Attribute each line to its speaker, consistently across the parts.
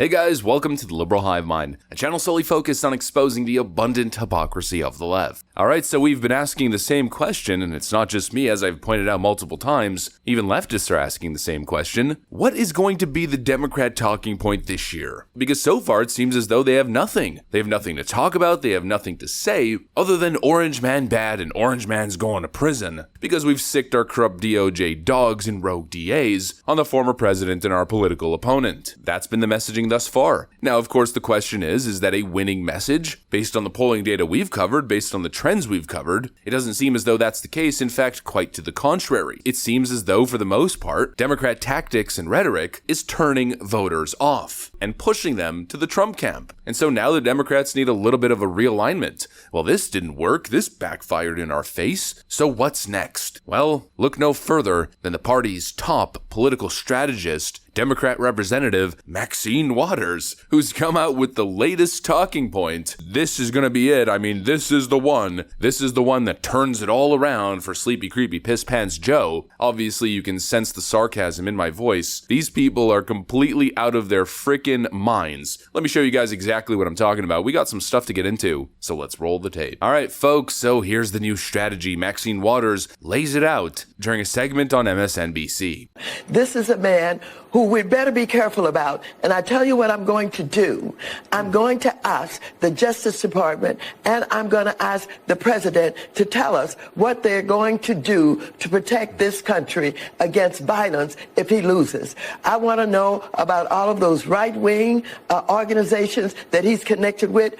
Speaker 1: Hey guys, welcome to the Liberal Hive Mind, a channel solely focused on exposing the abundant hypocrisy of the left. Alright, so we've been asking the same question, and it's not just me, as I've pointed out multiple times. Even leftists are asking the same question. What is going to be the Democrat talking point this year? Because so far it seems as though they have nothing. They have nothing to talk about, they have nothing to say, other than Orange Man bad and Orange Man's going to prison, because we've sicked our corrupt DOJ dogs and rogue DAs on the former president and our political opponent. That's been the messaging thus far. Now, of course, the question is that a winning message? Based on the polling data we've covered, based on the trends we've covered, it doesn't seem as though that's the case. In fact, quite to the contrary. It seems as though, for the most part, Democrat tactics and rhetoric is turning voters off and pushing them to the Trump camp. And so now the Democrats need a little bit of a realignment. Well, this didn't work. This backfired in our face. So what's next? Well, look no further than the party's top political strategist, Democrat Representative Maxine Waters, who's come out with the latest talking point. This is gonna be it. I mean, this is the one. This is the one that turns it all around for Sleepy Creepy Piss Pants Joe. Obviously, you can sense the sarcasm in my voice. These people are completely out of their frickin' minds. Let me show you guys exactly what I'm talking about. We got some stuff to get into, so let's roll the tape. All right, folks, so here's the new strategy. Maxine Waters lays it out during a segment on MSNBC.
Speaker 2: This is a man who we'd better be careful about. And I tell you what I'm going to do. I'm going to ask the Justice Department and I'm going to ask the president to tell us what they're going to do to protect this country against violence if he loses. I want to know about all of those right-wing organizations that he's connected with,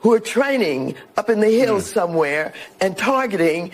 Speaker 2: who are training up in the hills somewhere and targeting,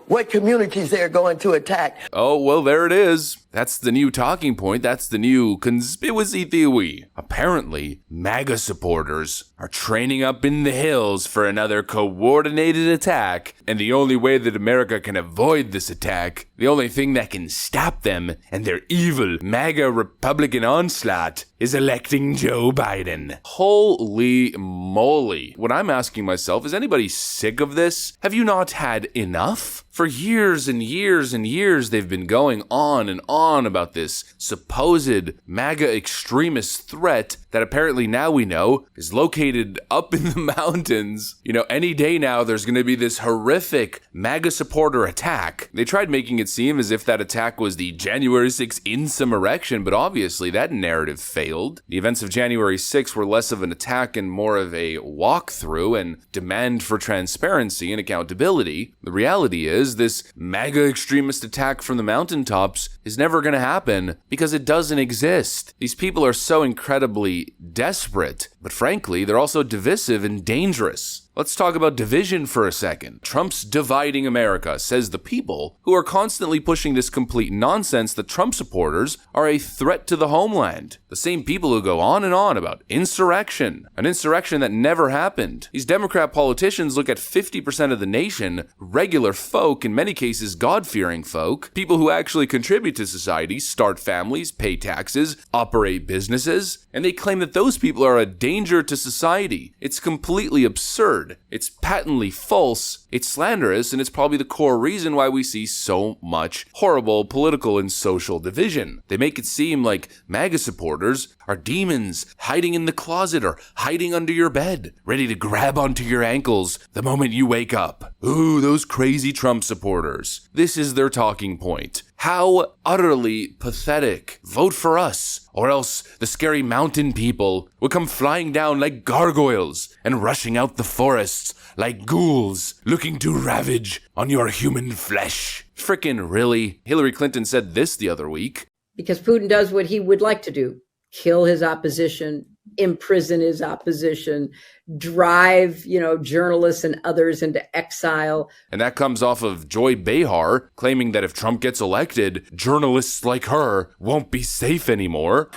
Speaker 2: what communities they're going to attack.
Speaker 1: Oh, well, there it is. That's the new talking point. That's the new conspiracy theory. Apparently, MAGA supporters are training up in the hills for another coordinated attack, and the only way that America can avoid this attack, the only thing that can stop them and their evil MAGA Republican onslaught, is electing Joe Biden. Holy moly. What I'm asking myself, is anybody sick of this? Have you not had enough? For years and years and years, they've been going on and on about this supposed MAGA extremist threat that apparently now we know is located up in the mountains. You know, any day now there's going to be this horrific MAGA supporter attack. They tried making it seem as if that attack was the January 6th insurrection, but obviously that narrative failed. The events of January 6th were less of an attack and more of a walkthrough and demand for transparency and accountability. The reality is, this MAGA extremist attack from the mountaintops is never going to happen because it doesn't exist. These people are so incredibly desperate, but frankly, they're also divisive and dangerous. Let's talk about division for a second. Trump's dividing America, says the people who are constantly pushing this complete nonsense that Trump supporters are a threat to the homeland. The same people who go on and on about insurrection, an insurrection that never happened. These Democrat politicians look at 50% of the nation, regular folk, in many cases God-fearing folk, people who actually contribute to society, start families, pay taxes, operate businesses, and they claim that those people are a danger to society. It's completely absurd. It's patently false, it's slanderous, and it's probably the core reason why we see so much horrible political and social division. They make it seem like MAGA supporters are demons hiding in the closet or hiding under your bed, ready to grab onto your ankles the moment you wake up. Ooh, those crazy Trump supporters. This is their talking point. How utterly pathetic. Vote for us, or else the scary mountain people will come flying down like gargoyles and rushing out the forests like ghouls looking to ravage on your human flesh. Frickin' really? Hillary Clinton said this the other week.
Speaker 3: Because Putin does what he would like to do. Kill his opposition, imprison his opposition, drive, journalists and others into exile.
Speaker 1: And that comes off of Joy Behar claiming that if Trump gets elected, journalists like her won't be safe anymore.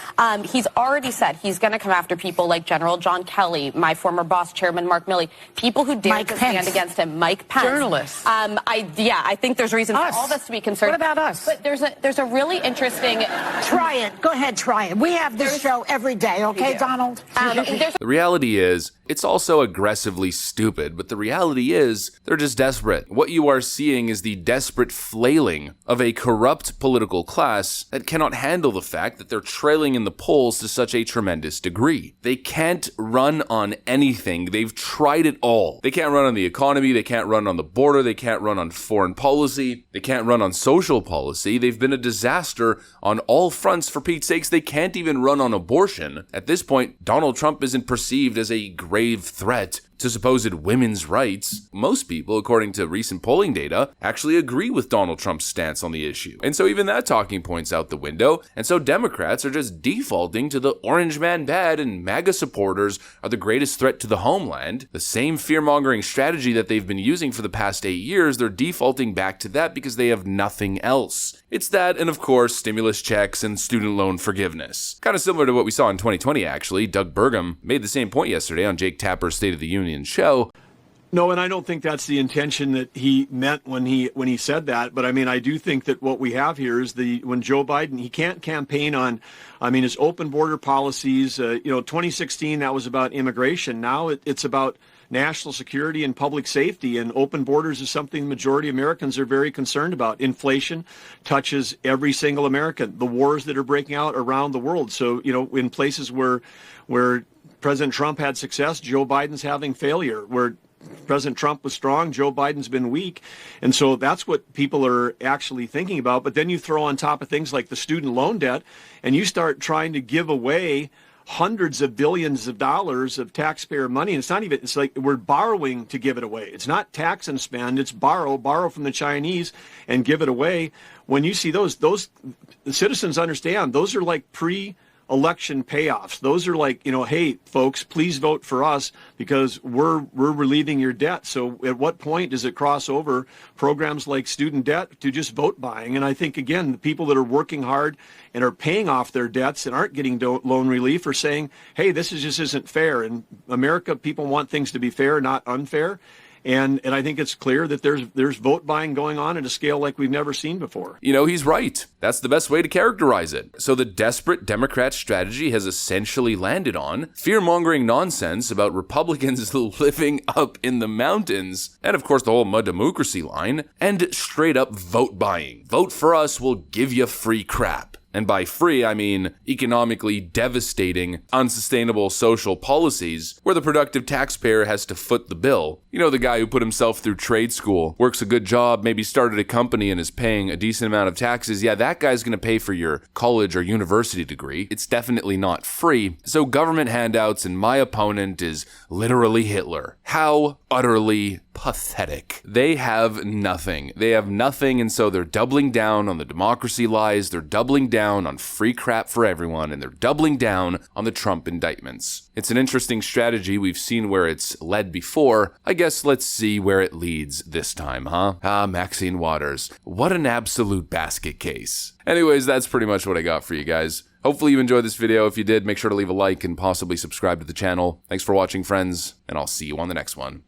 Speaker 4: He's already said he's going to come after people like General John Kelly, my former boss, Chairman Mark Milley, people who dare to stand against him, Mike Pence.
Speaker 5: Journalists.
Speaker 4: I think there's reason for all of us to be concerned.
Speaker 5: What about us?
Speaker 4: But there's a really interesting...
Speaker 5: Try it. Go ahead, try it. We have this show every day, okay, Donald?
Speaker 1: The reality is, It's also aggressively stupid, but the reality is they're just desperate. What you are seeing is the desperate flailing of a corrupt political class that cannot handle the fact that they're trailing in the polls to such a tremendous degree. They can't run on anything. They've tried it all. They can't run on the economy. They can't run on the border. They can't run on foreign policy. They can't run on social policy. They've been a disaster on all fronts. For Pete's sakes, they can't even run on abortion. At this point, Donald Trump isn't perceived as a grave threat to supposed women's rights. Most people, according to recent polling data, actually agree with Donald Trump's stance on the issue. And so even that talking point's out the window. And so Democrats are just defaulting to the orange man bad, and MAGA supporters are the greatest threat to the homeland. The same fear-mongering strategy that they've been using for the past 8 years, they're defaulting back to that because they have nothing else. It's that, and of course, stimulus checks and student loan forgiveness. Kind of similar to what we saw in 2020, actually. Doug Burgum made the same point yesterday on Jake Tapper's State of the Union show.
Speaker 5: No, and I don't think that's the intention that he meant when he said that. But I mean, I do think that what we have here is when Joe Biden, he can't campaign on, his open border policies. 2016, that was about immigration. Now it's about national security and public safety, and open borders is something the majority of Americans are very concerned about. Inflation touches every single American. The wars that are breaking out around the world. So, in places where President Trump had success, Joe Biden's having failure. Where President Trump was strong, Joe Biden's been weak. And so that's what people are actually thinking about. But then you throw on top of things like the student loan debt, and you start trying to give away hundreds of billions of dollars of taxpayer money. And it's like we're borrowing to give it away. It's not tax and spend, it's borrow from the Chinese and give it away. When you see those the citizens understand those are like pre-election payoffs. Those are like, hey, folks, please vote for us because we're relieving your debt. So at what point does it cross over programs like student debt to just vote buying? And I think, again, the people that are working hard and are paying off their debts and aren't getting loan relief are saying, hey, this just isn't fair. In America, people want things to be fair, not unfair. And I think it's clear that there's vote buying going on at a scale like we've never seen before.
Speaker 1: He's right. That's the best way to characterize it. So the desperate Democrat strategy has essentially landed on fear-mongering nonsense about Republicans living up in the mountains, and of course the whole democracy line, and straight up vote buying. Vote for us, we'll give you free crap. And by free, I mean economically devastating, unsustainable social policies where the productive taxpayer has to foot the bill. The guy who put himself through trade school, works a good job, maybe started a company and is paying a decent amount of taxes. Yeah, that guy's going to pay for your college or university degree. It's definitely not free. So government handouts, and my opponent is literally Hitler. How utterly pathetic. They have nothing. And so they're doubling down on the democracy lies, they're doubling down on free crap for everyone, and they're doubling down on the Trump indictments. It's an interesting strategy. We've seen where it's led before. I guess let's see where it leads this time, huh? Maxine Waters. What an absolute basket case. Anyways, that's pretty much what I got for you guys. Hopefully you enjoyed this video. If you did, make sure to leave a like and possibly subscribe to the channel. Thanks for watching, friends, and I'll see you on the next one.